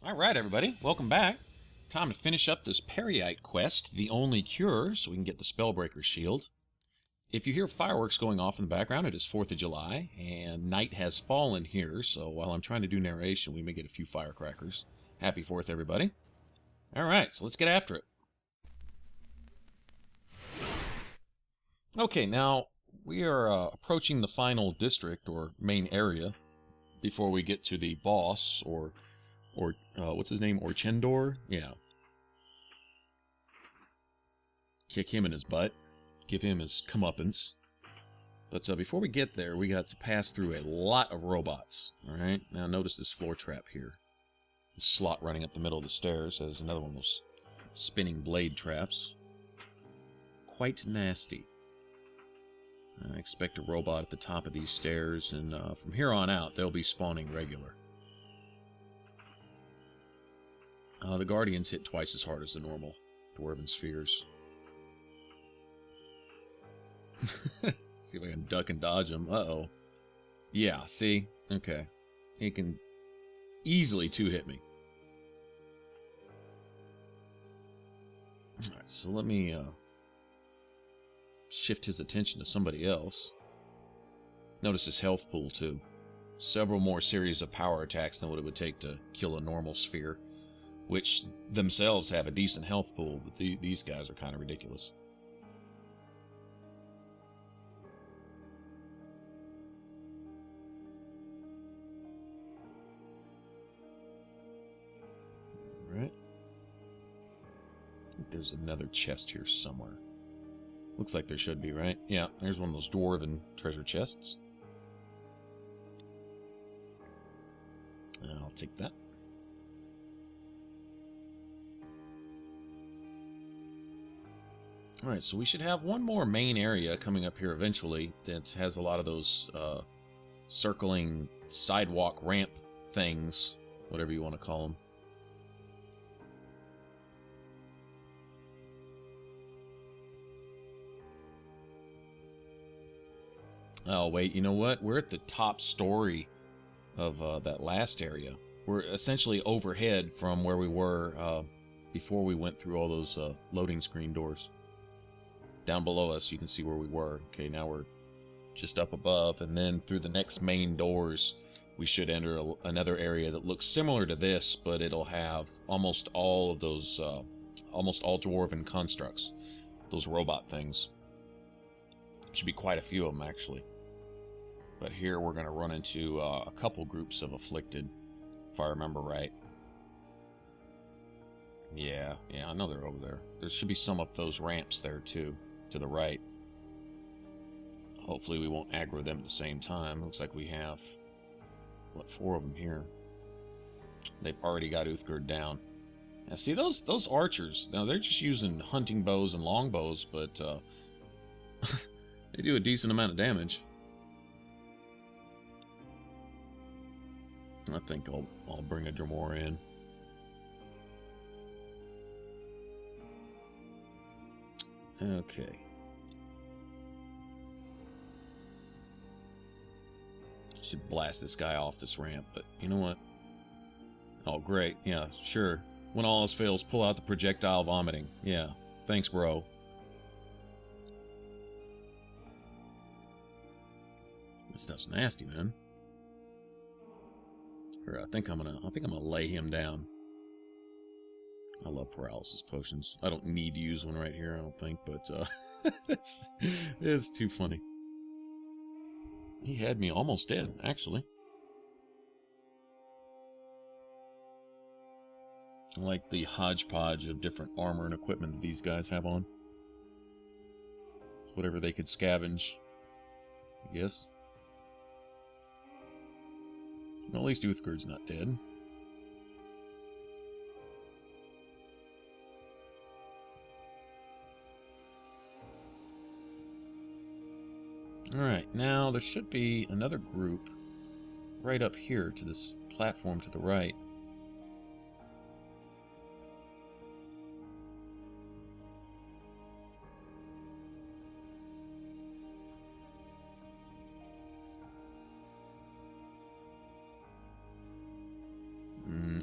Alright everybody, welcome back. Time to finish up this Peryite quest, the only cure, so we can get the Spellbreaker shield. If you hear fireworks going off in the background, it is 4th of July, and night has fallen here, so while I'm trying to do narration, we may get a few firecrackers. Happy 4th, everybody. Alright, so let's get after it. Okay, now, we are approaching the final district, or main area, before we get to the boss, or what's his name? Orchendor? Yeah. Kick him in his butt. Give him his comeuppance. But before we get there, we got to pass through a lot of robots. Alright? Now notice this floor trap here. The slot running up the middle of the stairs has another one of those spinning blade traps. Quite nasty. I expect a robot at the top of these stairs, and from here on out, they'll be spawning regular. The Guardians hit twice as hard as the normal Dwarven Spheres. See if I can duck and dodge him. Uh-oh. Yeah, see? Okay. He can easily two-hit me. Alright, so let me shift his attention to somebody else. Notice his health pool, too. Several more series of power attacks than what it would take to kill a normal sphere, which themselves have a decent health pool, but these guys are kind of ridiculous. Alright. I think there's another chest here somewhere. Looks like there should be, right? Yeah, there's one of those dwarven treasure chests. I'll take that. Alright, so we should have one more main area coming up here eventually that has a lot of those circling sidewalk ramp things, whatever you want to call them. Oh, wait, you know what? We're at the top story of that last area. We're essentially overhead from where we were before we went through all those loading screen doors. Down below us, you can see where we were. Okay, now we're just up above, and then through the next main doors, we should enter another area that looks similar to this, but it'll have almost all of those, almost all dwarven constructs. Those robot things. Should be quite a few of them, actually. But here we're going to run into a couple groups of afflicted, if I remember right. Yeah, I know they're over there. There should be some up those ramps there, too, to the right. Hopefully we won't aggro them at the same time. Looks like we have, what, 4 of them here. They've already got Uthgerd down. Now, see, those archers, now they're just using hunting bows and longbows, but they do a decent amount of damage. I think I'll bring a Dremor in. Okay. Should blast this guy off this ramp, but you know what? Oh, great. Yeah, sure. When all else fails, pull out the projectile vomiting. Yeah. Thanks, bro. This stuff's nasty, man. Here, I think I'm gonna lay him down. I love paralysis potions. I don't need to use one right here, I don't think, but it's too funny. He had me almost dead, actually. I like the hodgepodge of different armor and equipment that these guys have on. Whatever they could scavenge, I guess. Well, at least Uthgerd's not dead. Alright, now there should be another group right up here to this platform to the right.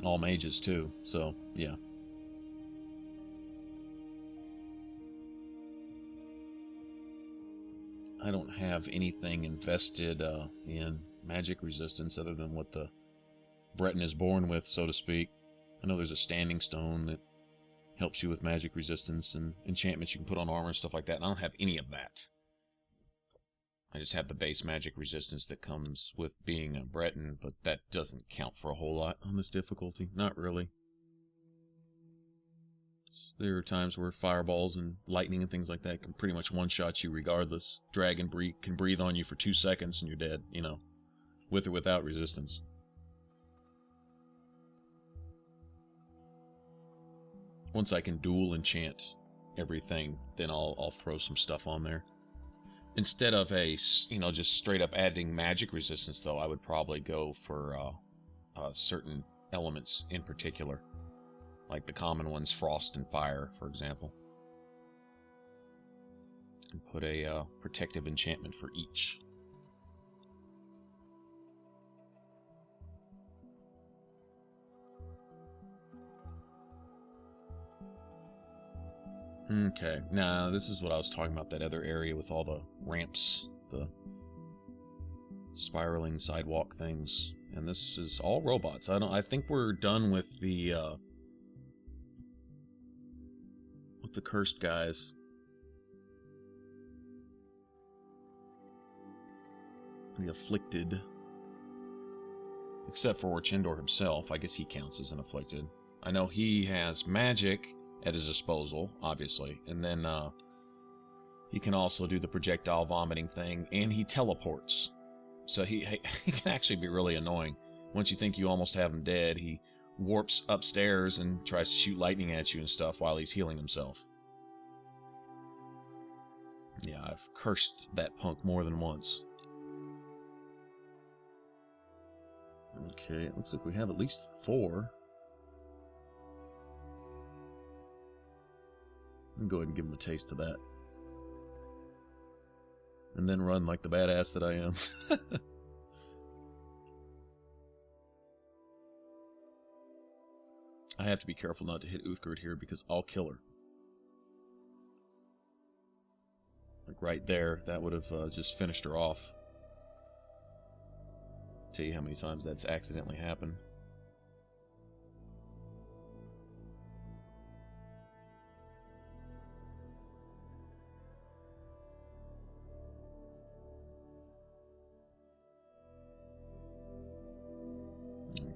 All mages too, so yeah. I don't have anything invested in magic resistance other than what the Breton is born with, so to speak. I know there's a standing stone that helps you with magic resistance and enchantments you can put on armor and stuff like that, and I don't have any of that. I just have the base magic resistance that comes with being a Breton, but that doesn't count for a whole lot on this difficulty. Not really. There are times where fireballs and lightning and things like that can pretty much one-shot you regardless. Dragon can breathe on you for 2 seconds and you're dead, you know, with or without resistance. Once I can dual enchant everything, then I'll throw some stuff on there. Instead of a, you know, just straight up adding magic resistance, though, I would probably go for certain elements in particular. Like the common ones, frost and fire, for example. And put a protective enchantment for each. Okay, now this is what I was talking about, that other area with all the ramps, the spiraling sidewalk things. And this is all robots. I think we're done with the cursed guys. The afflicted. Except for Orchendor himself. I guess he counts as an afflicted. I know he has magic at his disposal, obviously. And then he can also do the projectile vomiting thing. And he teleports. So he can actually be really annoying. Once you think you almost have him dead, he warps upstairs and tries to shoot lightning at you and stuff while he's healing himself. Yeah, I've cursed that punk more than once. Okay, it looks like we have at least 4. I'll go ahead and give him a taste of that. And then run like the badass that I am. I have to be careful not to hit Uthgerd here because I'll kill her. Like right there, that would have just finished her off. Tell you how many times that's accidentally happened.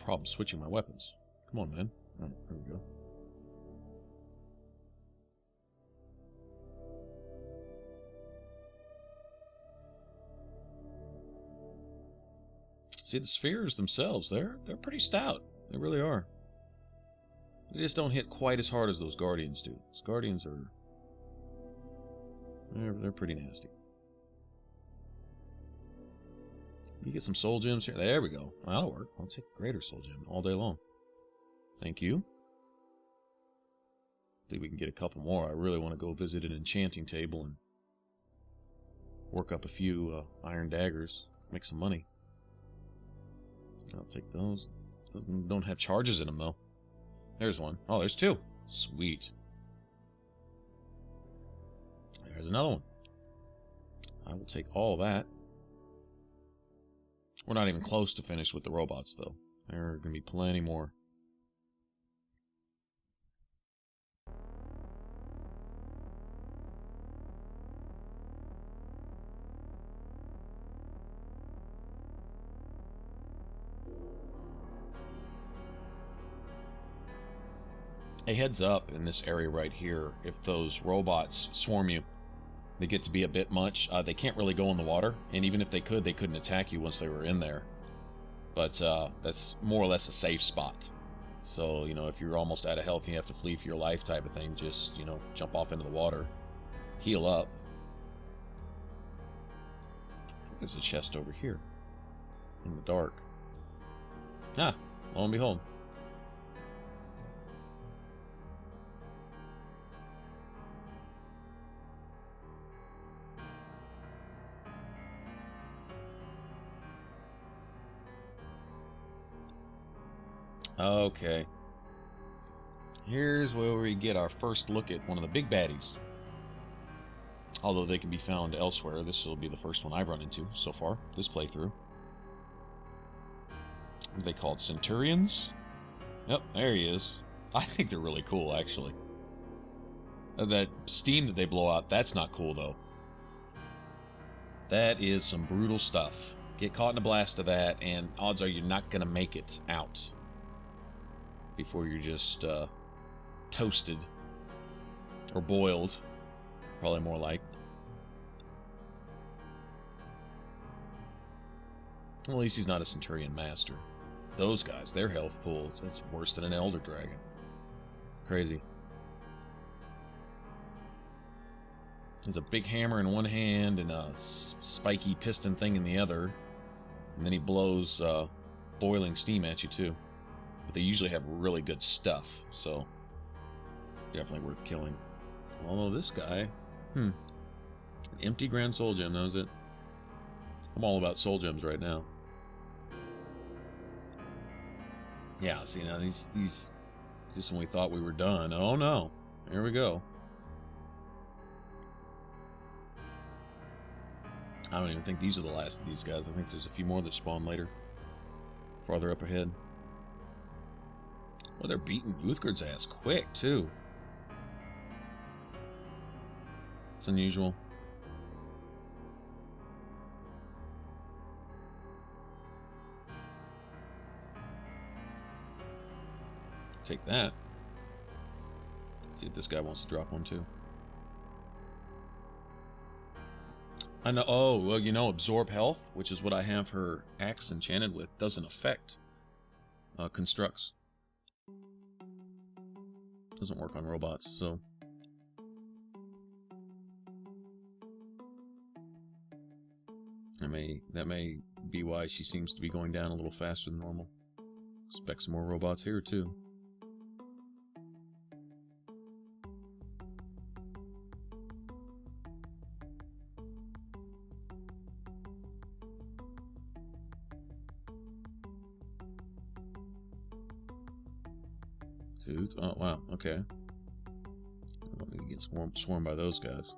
Problem switching my weapons. Come on, man. Oh, there we go. See, the spheres themselves, they're pretty stout. They really are. They just don't hit quite as hard as those Guardians do. Those Guardians are... They're pretty nasty. You get some soul gems here. There we go. That'll work. I'll take a greater soul gem all day long. Thank you. I think we can get a couple more. I really want to go visit an enchanting table and work up a few iron daggers. Make some money. I'll take those. Those don't have charges in them, though. There's one. Oh, there's 2. Sweet. There's another one. I will take all that. We're not even close to finished with the robots, though. There are going to be plenty more. A heads up in this area right here, if those robots swarm you, they get to be a bit much. They can't really go in the water, and even if they could, they couldn't attack you once they were in there. But that's more or less a safe spot. So, you know, if you're almost out of health and you have to flee for your life type of thing, just, you know, jump off into the water, heal up. I think there's a chest over here in the dark. Ah, lo and behold. Okay. Here's where we get our first look at one of the big baddies. Although they can be found elsewhere, this will be the first one I've run into so far, this playthrough. What are they called? Centurions? Yep, there he is. I think they're really cool, actually. That steam that they blow out, that's not cool, though. That is some brutal stuff. Get caught in a blast of that, and odds are you're not going to make it out before you're just toasted. Or boiled. Probably more like. Well, at least he's not a Centurion Master. Those guys, their health pool, that's worse than an Elder Dragon. Crazy. There's a big hammer in one hand and a spiky piston thing in the other. And then he blows boiling steam at you, too. But they usually have really good stuff, so definitely worth killing. Although this guy, an empty Grand Soul Gem, knows it. I'm all about Soul Gems right now. Yeah, see, now these just when we thought we were done. Oh no, here we go. I don't even think these are the last of these guys. I think there's a few more that spawn later, farther up ahead. Well, they're beating Uthgard's ass quick too. It's unusual. Take that. Let's see if this guy wants to drop one too. I know. Oh, well, you know, absorb health, which is what I have her axe enchanted with, doesn't affect constructs. Doesn't work on robots, so. That may be why she seems to be going down a little faster than normal. Expect some more robots here too. Tooth? Oh, wow, okay. I don't need to get swarmed by those guys.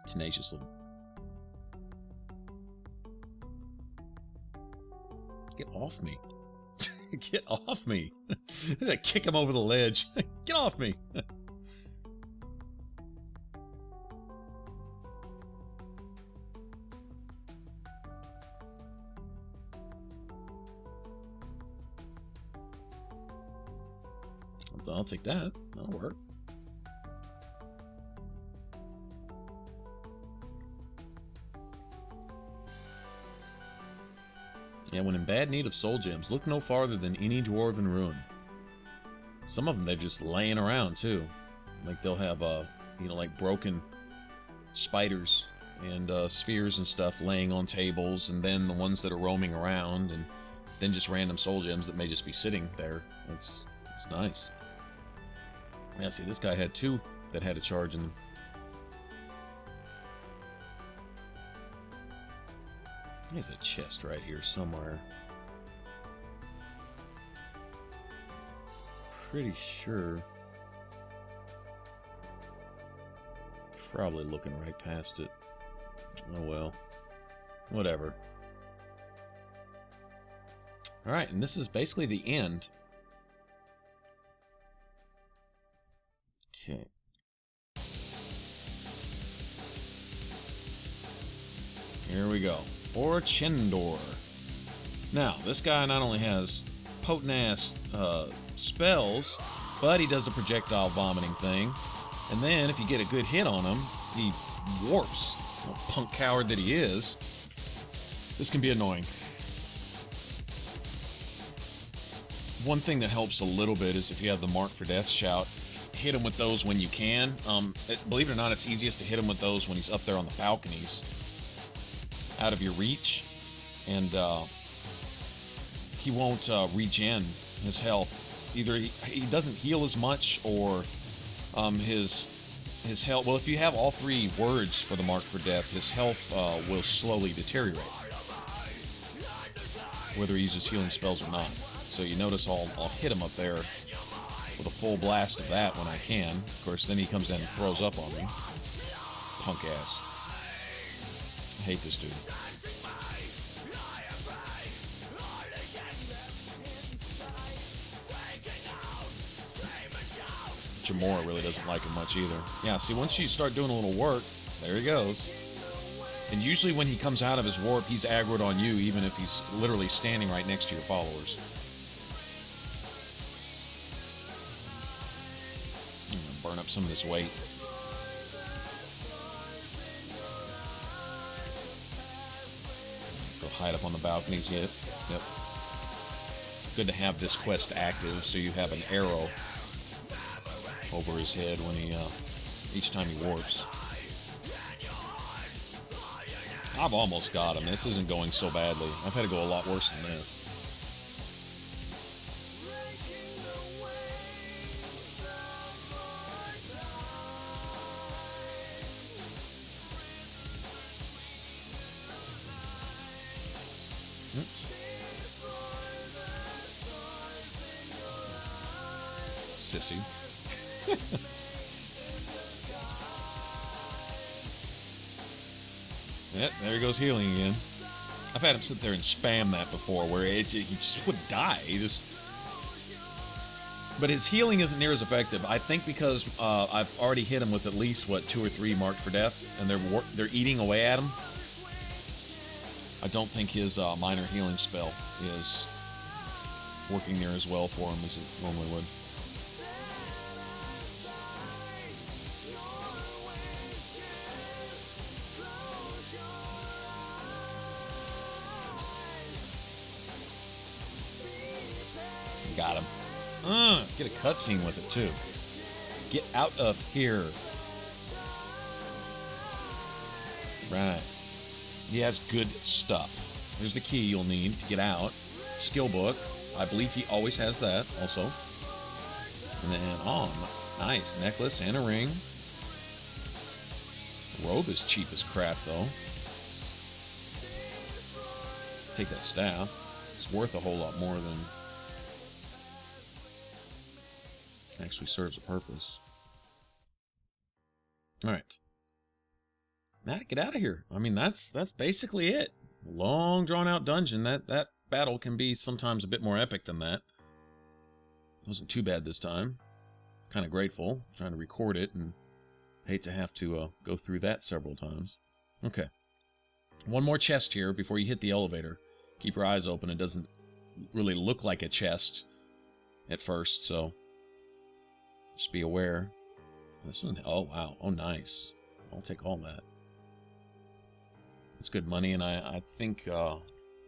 Tenacious little. Get off me. Get off me. Kick him over the ledge. Get off me. I'll take that. That'll work. Yeah, when in bad need of soul gems, look no farther than any dwarven ruin. Some of them, they're just laying around, too. Like, they'll have, you know, like broken spiders and spheres and stuff laying on tables, and then the ones that are roaming around, and then just random soul gems that may just be sitting there. It's nice. Yeah, see, this guy had two that had a charge in them. There's a chest right here somewhere. Pretty sure. Probably looking right past it. Oh well. Whatever. Alright, and this is basically the end. Okay. Here we go. Orchendor. Now, this guy not only has potent-ass spells, but he does a projectile vomiting thing. And then, if you get a good hit on him, he warps. Little punk coward that he is. This can be annoying. One thing that helps a little bit is if you have the Mark for Death shout, hit him with those when you can. Believe it or not, it's easiest to hit him with those when he's up there on the balconies, out of your reach, and he won't regen his health. Either he doesn't heal as much, or his health. Well, if you have all three words for the Mark for Death, his health will slowly deteriorate. whether he uses healing spells or not. So you notice I'll hit him up there with a full blast of that when I can. Of course, then he comes in and throws up on me. Punk ass. I hate this dude. Jamora really doesn't like him much either. Yeah, see, once you start doing a little work, there he goes. And usually when he comes out of his warp, he's aggroed on you, even if he's literally standing right next to your followers. I'm gonna burn up some of this weight. Go hide up on the balconies. Yep. Good to have this quest active, so you have an arrow over his head when he, each time he warps. I've almost got him. This isn't going so badly. I've had to go a lot worse than this. Sissy. Yep, there he goes healing again. I've had him sit there and spam that before, where he just would die. But his healing isn't near as effective. I think because I've already hit him with at least, what, 2 or 3 marked for death, and they're eating away at him. I don't think his minor healing spell is working near as well for him as it normally would. Got him. Get a cutscene with it, too. Get out of here. Right. He has good stuff. Here's the key you'll need to get out. Skill book. I believe he always has that, also. And then, oh, nice. Necklace and a ring. Robe is cheap as crap, though. Take that staff. It's worth a whole lot more than... actually serves a purpose. Alright. Now to get out of here. I mean, that's basically it. Long, drawn-out dungeon. That battle can be sometimes a bit more epic than that. Wasn't too bad this time. Kind of grateful. Trying to record it, and hate to have to go through that several times. Okay. One more chest here before you hit the elevator. Keep your eyes open. It doesn't really look like a chest at first, so... just be aware. This one, oh wow, oh nice. I'll take all that. It's good money, and I think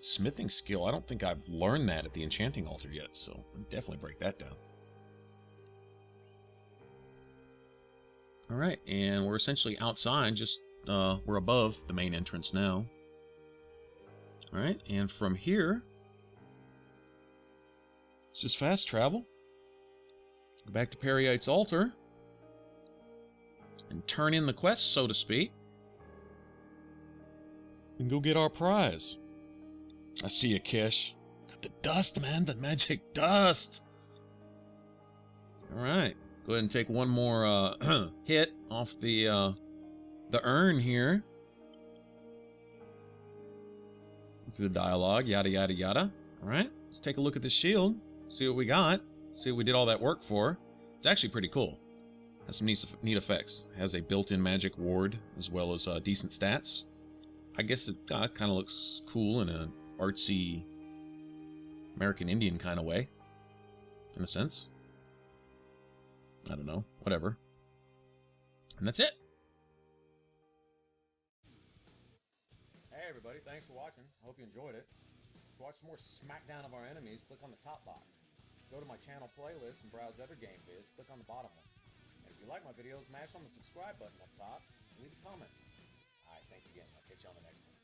smithing skill, I don't think I've learned that at the enchanting altar yet, so I'll definitely break that down. Alright, and we're essentially outside, just we're above the main entrance now. Alright, and from here, it's just fast travel. Go back to Peryite's altar and turn in the quest, so to speak, and go get our prize. I see you, Kish. Got the dust, man, the magic dust. Alright, go ahead and take one more hit off the urn here. Through the dialogue, yada yada yada. Alright, let's take a look at the shield, see what we got. See what we did all that work for. It's actually pretty cool. Has some neat effects. Has a built-in magic ward, as well as decent stats. I guess it kind of looks cool in an artsy American Indian kind of way. In a sense. I don't know. Whatever. And that's it. Hey everybody, thanks for watching. I hope you enjoyed it. To watch some more smackdown of our enemies, click on the top box. Go to my channel playlist and browse other game vids, click on the bottom one. And if you like my videos, mash on the subscribe button up top and leave a comment. Alright, thanks again. I'll catch you on the next one.